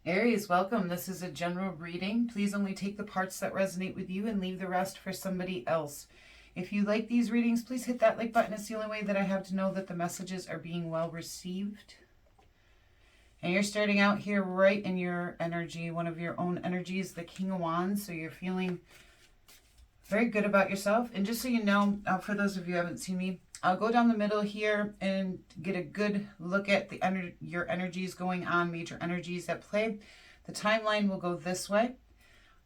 Aries, welcome. This is a general reading. Please only take the parts that resonate with you and leave the rest for somebody else. If you like these readings, please hit that like button. It's the only way that I have to know that the messages are being well received. And you're starting out here right in your energy. One of your own energies, the King of Wands. So you're feeling very good about yourself. And just so you know, for those of you who haven't seen me, I'll go down the middle here and get a good look at the your energies going on, major energies at play. The timeline will go this way.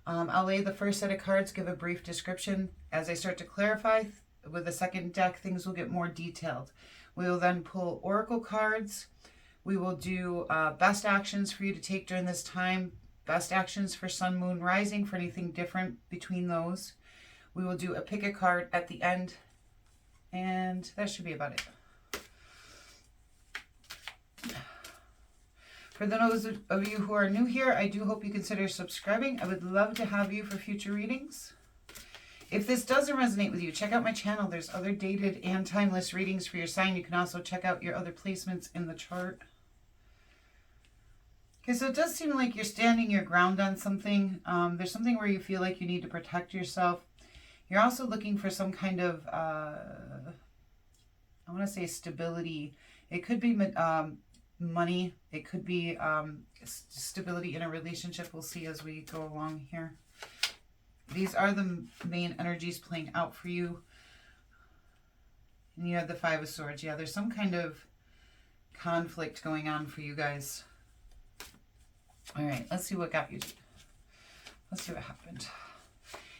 I'll lay the first set of cards, give a brief description. As I start to clarify with the second deck, things will get more detailed. We will then pull oracle cards. We will do best actions for you to take during this time, best actions for sun, moon, rising, for anything different between those. We will do a pick a card at the end. And that should be about it. For those of you who are new here, I do hope you consider subscribing. I would love to have you for future readings. If this doesn't resonate with you, check out my channel. There's other dated and timeless readings for your sign. You can also check out your other placements in the chart. Okay, so it does seem like you're standing your ground on something. There's something where you feel like you need to protect yourself. You're also looking for some kind of, I want to say stability. It could be money. It could be stability in a relationship. We'll see as we go along here. These are the main energies playing out for you. And you have the Five of Swords. Yeah, there's some kind of conflict going on for you guys. All right, let's see what got you. Let's see what happened.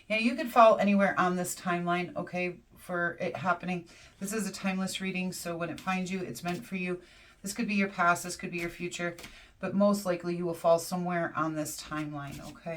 Yeah, you could fall anywhere on this timeline, okay, for it happening. This is a timeless reading, so when it finds you, it's meant for you. This could be your past, this could be your future, but most likely you will fall somewhere on this timeline, okay?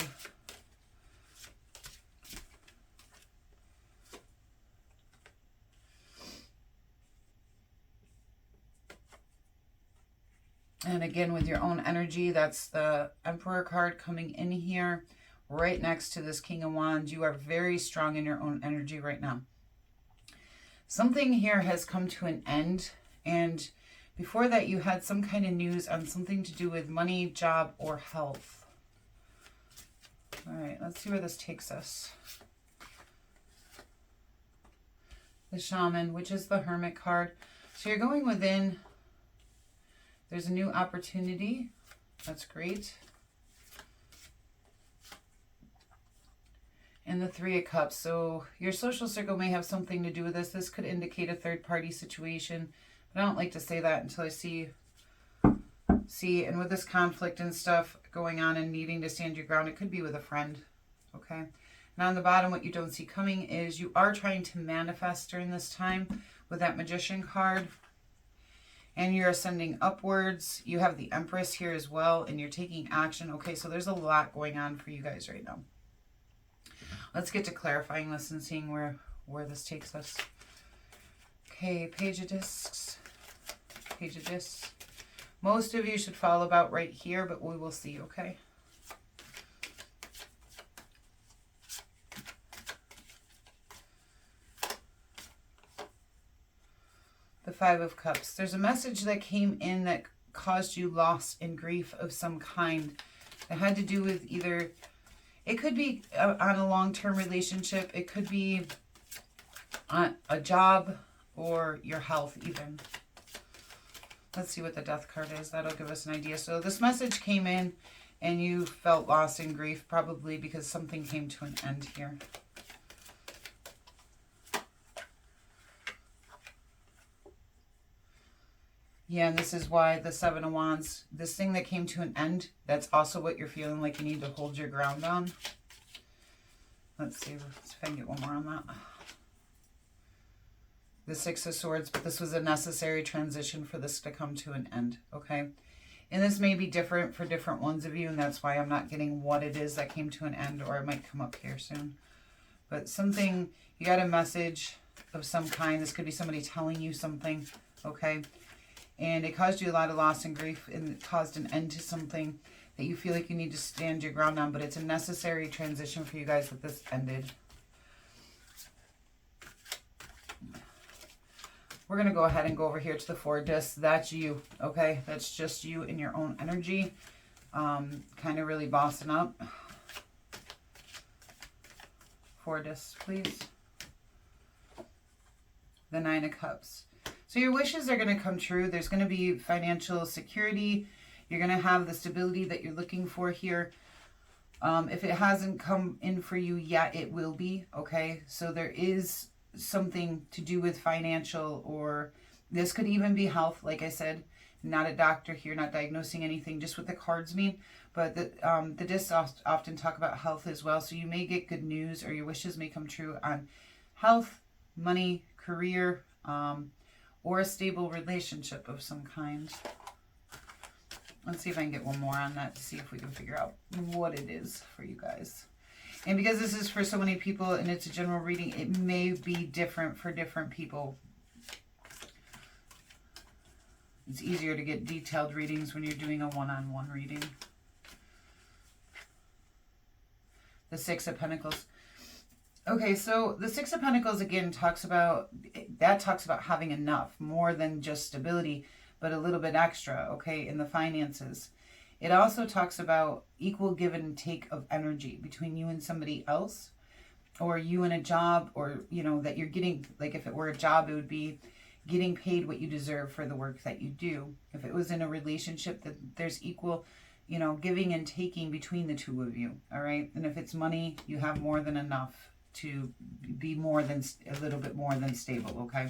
And again, with your own energy, that's the Emperor card coming in here. Right next to this King of Wands. You are very strong in your own energy right now. Something here has come to an end, and before that you had some kind of news on something to do with money, job, or health. All right, let's see where this takes us. The Shaman, which is the Hermit card. So you're going within. There's a new opportunity. That's great. And the Three of Cups. So your social circle may have something to do with this. This could indicate a third-party situation. But I don't like to say that until I see. And with this conflict and stuff going on and needing to stand your ground, it could be with a friend. Okay. And on the bottom, what you don't see coming is you are trying to manifest during this time with that Magician card. And you're ascending upwards. You have the Empress here as well. And you're taking action. Okay, so there's a lot going on for you guys right now. Let's get to clarifying this and seeing where this takes us. Okay, Page of Discs. Page of Discs. Most of you should fall about right here, but we will see, okay? The Five of Cups. There's a message that came in that caused you loss and grief of some kind. It had to do with either... It could be on a long-term relationship. It could be on a job or your health even. Let's see what the Death card is. That'll give us an idea. So this message came in and you felt loss and grief probably because something came to an end here. Yeah, and this is why the Seven of Wands, this thing that came to an end, that's also what you're feeling like you need to hold your ground on. Let's see if I can get one more on that. The Six of Swords, but this was a necessary transition for this to come to an end, okay? And this may be different for different ones of you, and that's why I'm not getting what it is that came to an end, or it might come up here soon. But something, you got a message of some kind. This could be somebody telling you something, okay? And it caused you a lot of loss and grief, and it caused an end to something that you feel like you need to stand your ground on, but it's a necessary transition for you guys that this ended. We're going to go ahead and go over here to the Four Discs. That's you, okay? That's just you in your own energy. kind of really bossing up. 4 discs, please. The 9 of Cups. So your wishes are going to come true. There's going to be financial security. You're going to have the stability that you're looking for here. If it hasn't come in for you yet, it will be, okay? So there is something to do with financial, or this could even be health, like I said. Not a doctor here, not diagnosing anything, just what the cards mean. But the discs often talk about health as well. So you may get good news, or your wishes may come true on health, money, career, or a stable relationship of some kind. Let's see if I can get one more on that to see if we can figure out what it is for you guys. And because this is for so many people and it's a general reading, it may be different for different people. It's easier to get detailed readings when you're doing a one-on-one reading. The 6 of Pentacles. Okay, so the 6 of Pentacles again talks about having enough, more than just stability, but a little bit extra, okay, in the finances. It also talks about equal give and take of energy between you and somebody else, or you and a job, or, you know, that you're getting, like if it were a job, it would be getting paid what you deserve for the work that you do. If it was in a relationship, that there's equal, you know, giving and taking between the two of you, all right? And if it's money, you have more than enough to be more than, a little bit more than stable, okay?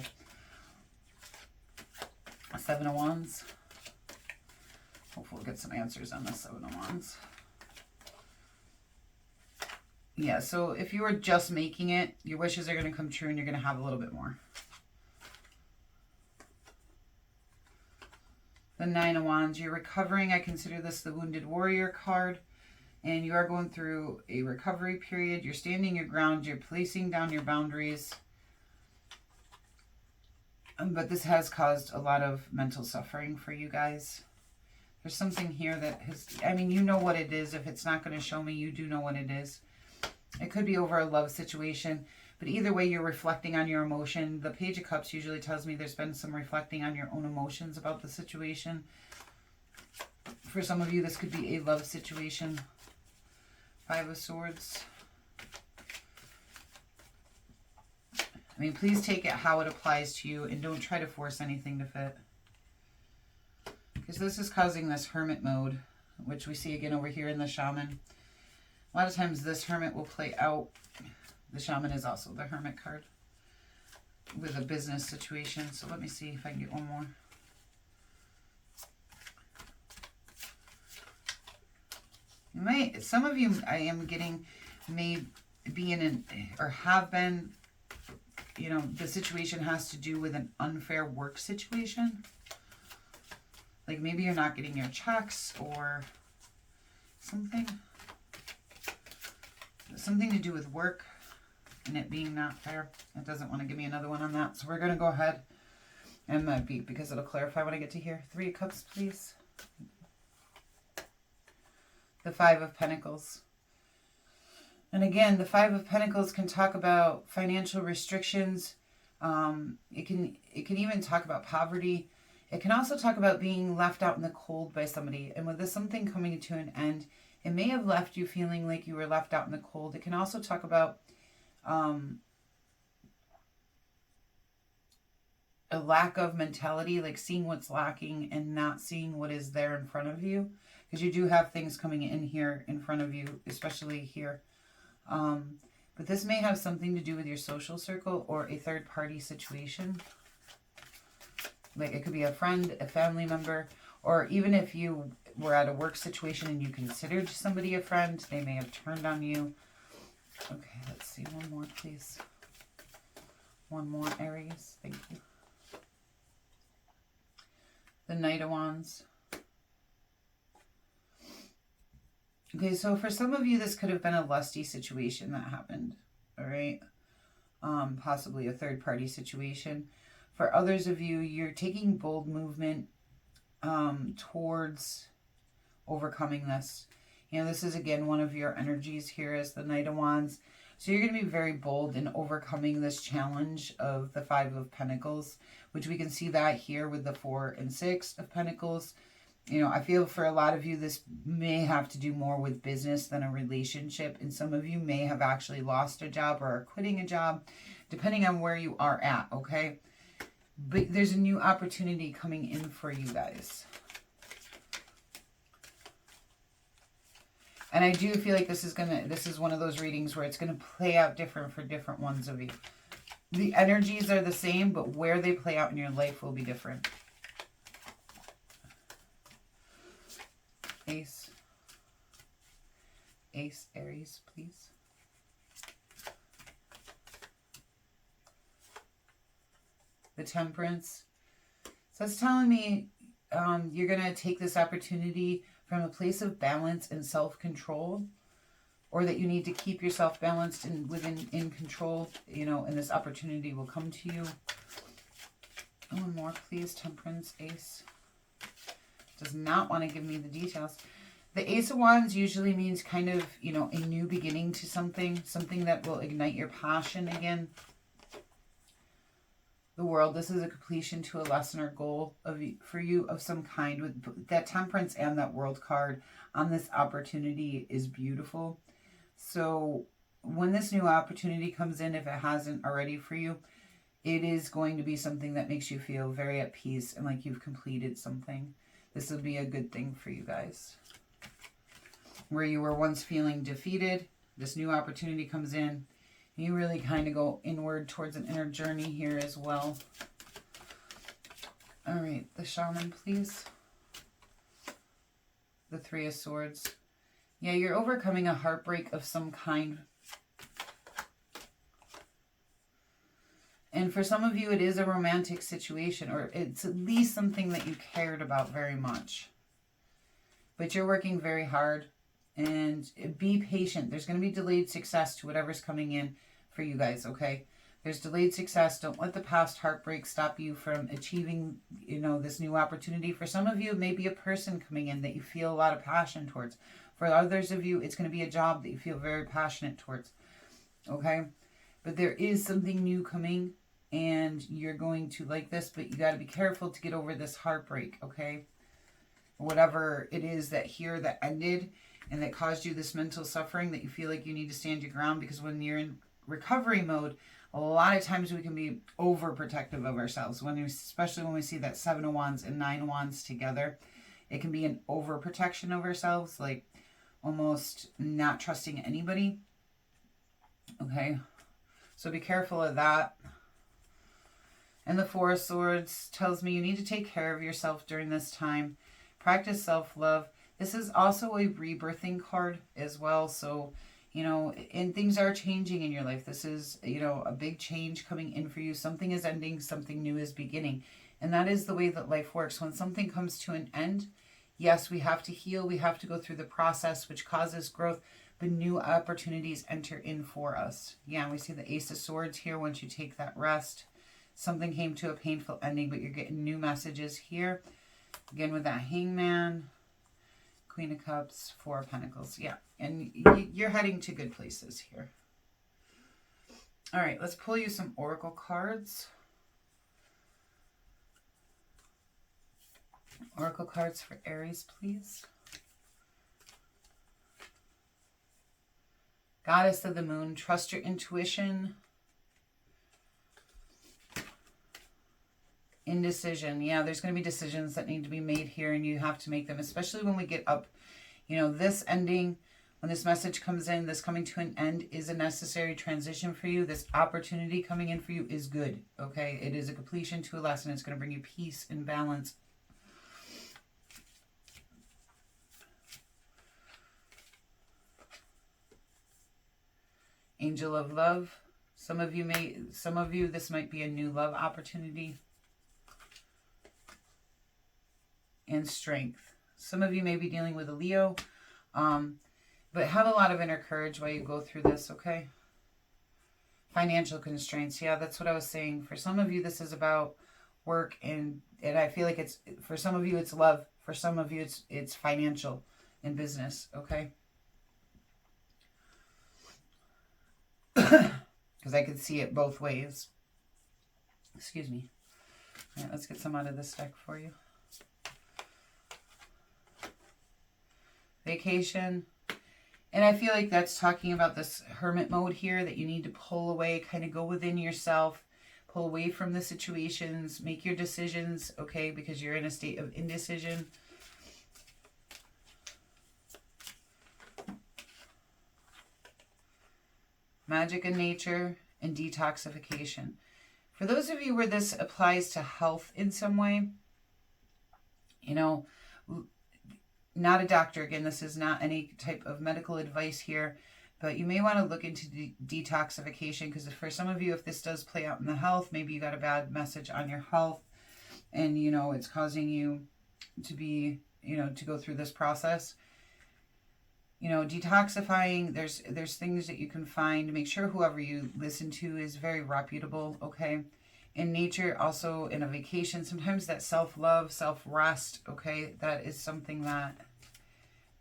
7 of Wands. Hopefully we'll get some answers on the 7 of Wands. Yeah, so if you were just making it, your wishes are going to come true and you're going to have a little bit more. The 9 of Wands. You're recovering. I consider this the Wounded Warrior card. And you are going through a recovery period. You're standing your ground. You're placing down your boundaries. But this has caused a lot of mental suffering for you guys. There's something here that has, I mean, you know what it is. If it's not going to show me, you do know what it is. It could be over a love situation. But either way, you're reflecting on your emotion. The Page of Cups usually tells me there's been some reflecting on your own emotions about the situation. For some of you, this could be a love situation. 5 of Swords. I mean, please take it how it applies to you and don't try to force anything to fit. Because this is causing this hermit mode, which we see again over here in the Shaman. A lot of times this hermit will play out. The Shaman is also the hermit card with a business situation. So let me see if I can get one more. You might, some of you I am getting may be in an, or have been, you know, the situation has to do with an unfair work situation. Like maybe you're not getting your checks or something. Something to do with work and it being not fair. It doesn't want to give me another one on that. So we're going to go ahead and might be, because it'll clarify when I get to here. 3 of Cups, please. The 5 of Pentacles. And again, the 5 of Pentacles can talk about financial restrictions. It can even talk about poverty. It can also talk about being left out in the cold by somebody. And with this something coming to an end, it may have left you feeling like you were left out in the cold. It can also talk about a lack of mentality, like seeing what's lacking and not seeing what is there in front of you. Because you do have things coming in here in front of you, especially here. But this may have something to do with your social circle or a third-party situation. Like it could be a friend, a family member, or even if you were at a work situation and you considered somebody a friend, they may have turned on you. Okay, let's see. One more, please. One more, Aries. Thank you. The Knight of Wands. Okay, so for some of you, this could have been a lusty situation that happened, all right? Possibly a third-party situation. For others of you, you're taking bold movement towards overcoming this. You know, this is, again, one of your energies here as the Knight of Wands. So you're going to be very bold in overcoming this challenge of the 5 of Pentacles, which we can see that here with the 4 and 6 of Pentacles. You know, I feel for a lot of you, this may have to do more with business than a relationship. And some of you may have actually lost a job or are quitting a job, depending on where you are at, okay? But there's a new opportunity coming in for you guys. And I do feel like this is one of those readings where it's going to play out different for different ones of you. The energies are the same, but where they play out in your life will be different. Ace. Ace, Aries, please. The Temperance. So it's telling me you're going to take this opportunity from a place of balance and self-control, or that you need to keep yourself balanced and in control, you know, and this opportunity will come to you. One more, please. Temperance, Ace. Does not want to give me the details. The Ace of Wands usually means kind of, you know, a new beginning to something that will ignite your passion again. The World, this is a completion to a lesson or goal for you of some kind. With that Temperance and that World card on this opportunity is beautiful. So when this new opportunity comes in, if it hasn't already for you, it is going to be something that makes you feel very at peace and like you've completed something. This will be a good thing for you guys. Where you were once feeling defeated, this new opportunity comes in. You really kind of go inward towards an inner journey here as well. All right, the Shaman, please. The Three of Swords. Yeah, you're overcoming a heartbreak of some kind. And for some of you, it is a romantic situation, or it's at least something that you cared about very much. But you're working very hard, and be patient. There's going to be delayed success to whatever's coming in for you guys, okay? There's delayed success. Don't let the past heartbreak stop you from achieving, you know, this new opportunity. For some of you, it may be a person coming in that you feel a lot of passion towards. For others of you, it's going to be a job that you feel very passionate towards, okay? But there is something new coming, and you're going to like this, but you got to be careful to get over this heartbreak, okay? Whatever it is that ended and that caused you this mental suffering, that you feel like you need to stand your ground, because when you're in recovery mode, a lot of times we can be overprotective of ourselves. Especially when we see that Seven of Wands and Nine of Wands together, it can be an overprotection of ourselves, like almost not trusting anybody, okay? So be careful of that. And the Four of Swords tells me you need to take care of yourself during this time. Practice self-love. This is also a rebirthing card as well. So, you know, and things are changing in your life. This is, you know, a big change coming in for you. Something is ending, something new is beginning. And that is the way that life works. When something comes to an end, yes, we have to heal. We have to go through the process, which causes growth. But new opportunities enter in for us. Yeah, we see the Ace of Swords here. Once you take that rest, something came to a painful ending, but you're getting new messages here. Again, with that Hangman, Queen of Cups, Four of Pentacles. Yeah, and you're heading to good places here. All right, let's pull you some Oracle cards. Oracle cards for Aries, please. Goddess of the Moon, trust your intuition. Indecision. Yeah, there's going to be decisions that need to be made here, and you have to make them, especially when we get up. You know, this ending, when this message comes in, this coming to an end is a necessary transition for you. This opportunity coming in for you is good, okay? It is a completion to a lesson. It's going to bring you peace and balance. Angel of Love. Some of you, this might be a new love opportunity. And Strength. Some of you may be dealing with a Leo, but have a lot of inner courage while you go through this, okay? Financial constraints. Yeah, that's what I was saying. For some of you, this is about work, and I feel like it's, for some of you, it's love. For some of you, it's financial and business, okay? Because I could see it both ways. Excuse me. All right, let's get some out of this deck for you. vacation. And I feel like that's talking about this hermit mode here, that you need to pull away, kind of go within yourself, pull away from the situations, make your decisions, okay, because you're in a state of indecision. Magic in nature and detoxification. For those of you where this applies to health in some way, you know, not a doctor, again, this is not any type of medical advice here, but you may want to look into detoxification, because for some of you, if this does play out in the health, maybe you got a bad message on your health and, you know, it's causing you to be, you know, to go through this process. You know, detoxifying, there's things that you can find. Make sure whoever you listen to is very reputable, okay? In nature, also in a vacation, sometimes that self-love, self-rest, okay, that is something that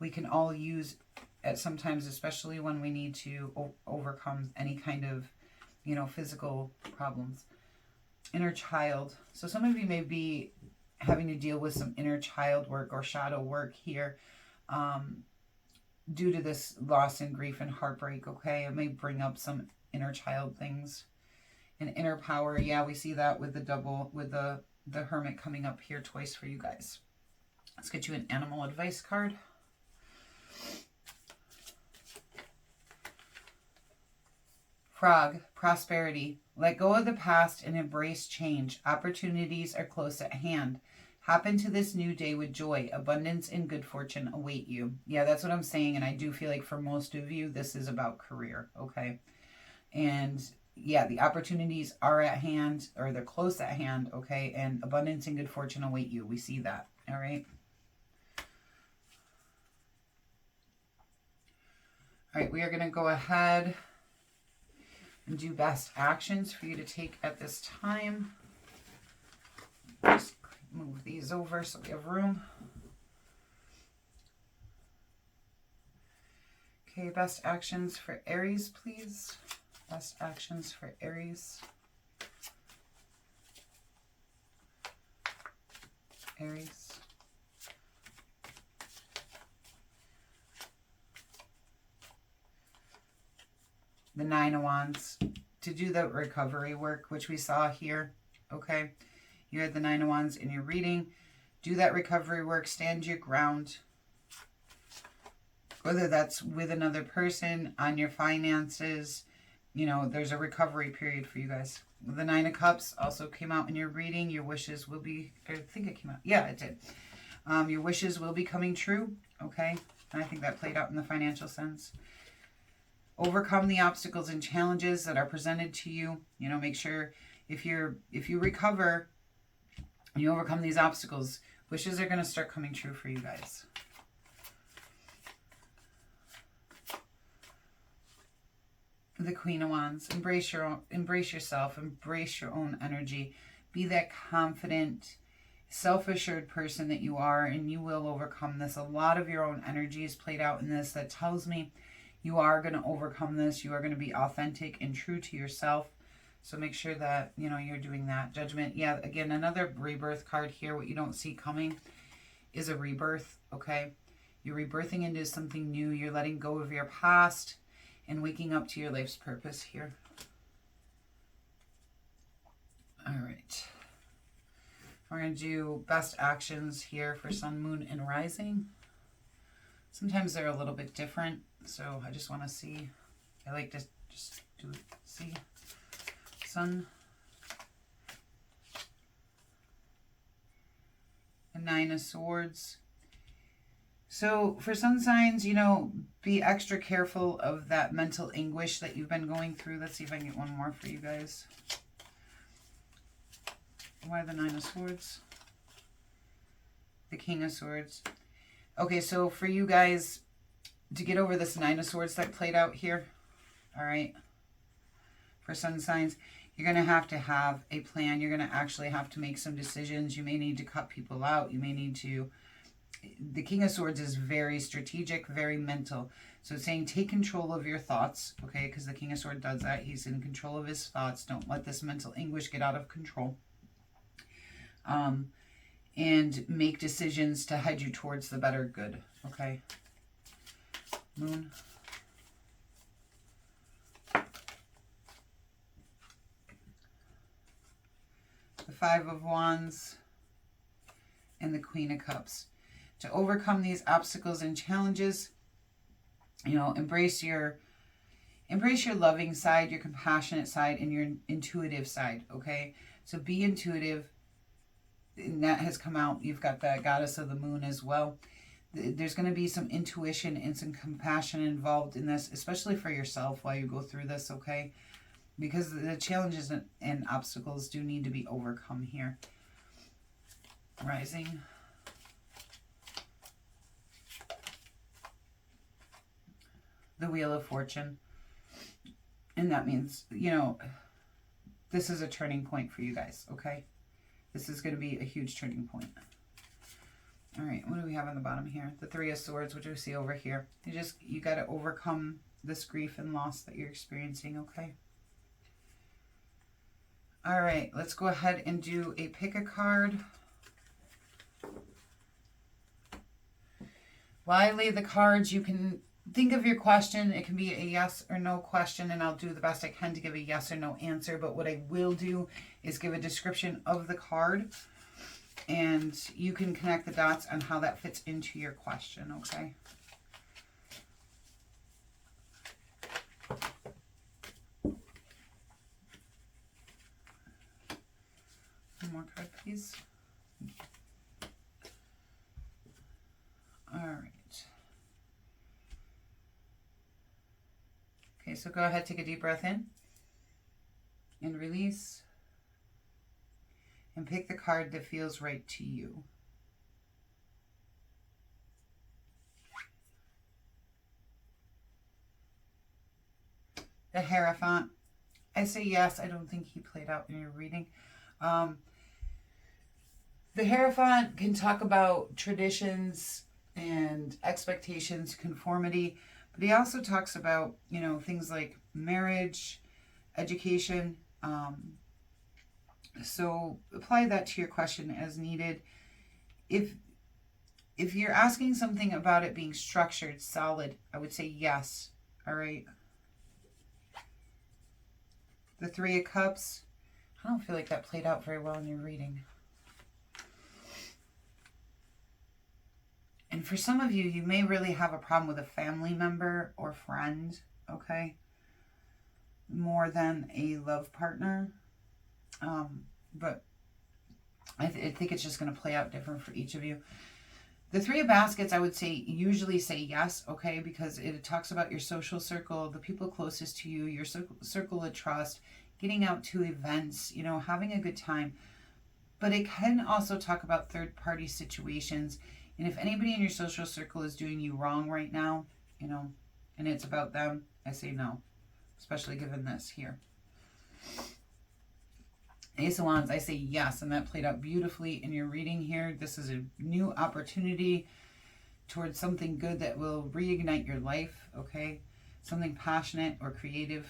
we can all use at sometimes, especially when we need to overcome any kind of, you know, physical problems. Inner child. So some of you may be having to deal with some inner child work or shadow work here, due to this loss and grief and heartbreak, okay? It may bring up some inner child things. And inner power, yeah, we see that with the double, with the hermit coming up here twice for you guys. Let's get you an animal advice card. Frog, prosperity. Let go of the past and embrace change. Opportunities are close at hand. Hop into this new day with joy. Abundance and good fortune await you. Yeah, that's what I'm saying. And I do feel like for most of you, this is about career, okay? And yeah, the opportunities are at hand, or they're close at hand, okay? And abundance and good fortune await you. We see that, all right? All right, we are going to go ahead and do best actions for you to take at this time. Just move these over so we have room. Okay, best actions for Aries, please. Best actions for Aries. Aries. The Nine of Wands. To do the recovery work, which we saw here, okay? You had the Nine of Wands in your reading. Do that recovery work. Stand your ground. Whether that's with another person, on your finances, you know, there's a recovery period for you guys. The Nine of Cups also came out in your reading. Your wishes will be, I think it came out. Yeah, it did. Your wishes will be coming true, okay? And I think that played out in the financial sense. Overcome the obstacles and challenges that are presented to you. You know, make sure if you recover and you overcome these obstacles, wishes are going to start coming true for you guys. The Queen of Wands. Embrace yourself. Embrace your own energy. Be that confident, self-assured person that you are, and you will overcome this. A lot of your own energy is played out in this. That tells me you are going to overcome this. You are going to be authentic and true to yourself. So make sure that, you know, you're doing that. Judgment. Yeah, again, another rebirth card here. What you don't see coming is a rebirth, okay? You're rebirthing into something new. You're letting go of your past and waking up to your life's purpose here. All right. We're going to do best actions here for Sun, Moon, and Rising. Sometimes they're a little bit different, so I just want to see. I like to just see. Sun. A Nine of Swords. So for sun signs, you know, be extra careful of that mental anguish that you've been going through. Let's see if I can get one more for you guys. Why the Nine of Swords? The King of Swords. Okay, so for you guys, to get over this Nine of Swords that played out here, all right, for sun signs, you're going to have a plan. You're going to actually have to make some decisions. You may need to cut people out. You may need to... The King of Swords is very strategic, very mental. So it's saying take control of your thoughts, okay? Because the King of Swords does that. He's in control of his thoughts. Don't let this mental anguish get out of control. And make decisions to head you towards the better good, okay? Moon. The Five of Wands. And the Queen of Cups. To overcome these obstacles and challenges, you know, embrace your loving side, your compassionate side, and your intuitive side, okay? So be intuitive. And that has come out. You've got the Goddess of the Moon as well. There's going to be some intuition and some compassion involved in this, especially for yourself while you go through this, okay? Because the challenges and obstacles do need to be overcome here. Rising. The Wheel of Fortune. And that means, you know, this is a turning point for you guys, okay? This is going to be a huge turning point. All right, what do we have on the bottom here? The Three of Swords, which we see over here. You got to overcome this grief and loss that you're experiencing, okay? All right, let's go ahead and do a pick a card. While I lay the cards, you can think of your question. It can be a yes or no question, and I'll do the best I can to give a yes or no answer. But what I will do is give a description of the card, and you can connect the dots on how that fits into your question, okay? One more card, please. All right. Okay, so go ahead, take a deep breath in and release, and pick the card that feels right to you. The Hierophant. I say yes. I don't think he played out in your reading. The Hierophant can talk about traditions and expectations, conformity, but he also talks about, you know, things like marriage, education. So apply that to your question as needed. If you're asking something about it being structured, solid, I would say yes. All right. The Three of Cups. I don't feel like that played out very well in your reading. And for some of you, you may really have a problem with a family member or friend, okay? More than a love partner. But I think it's just going to play out different for each of you. The Three of Baskets, I would say, usually say yes, okay? Because it talks about your social circle, the people closest to you, your circle of trust, getting out to events, you know, having a good time. But it can also talk about third-party situations. And if anybody in your social circle is doing you wrong right now, you know, and it's about them, I say no. Especially given this here. Ace of Wands, I say yes. And that played out beautifully in your reading here. This is a new opportunity towards something good that will reignite your life, okay? Something passionate or creative.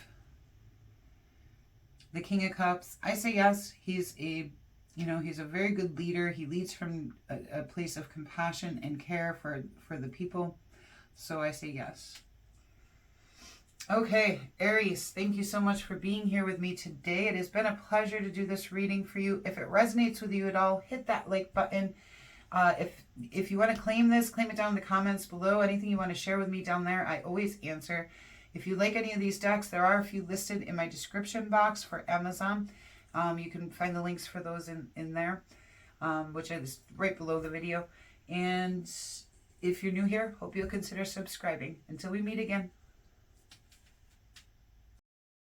The King of Cups, I say yes. He's a very good leader. He leads from a place of compassion and care for the people. So I say yes. Okay, Aries, thank you so much for being here with me today. It has been a pleasure to do this reading for you. If it resonates with you at all, hit that like button. If you want to claim this, claim it down in the comments below. Anything you want to share with me down there, I always answer. If you like any of these decks, there are a few listed in my description box for Amazon. You can find the links for those in there, which is right below the video. And if you're new here, hope you'll consider subscribing. Until we meet again.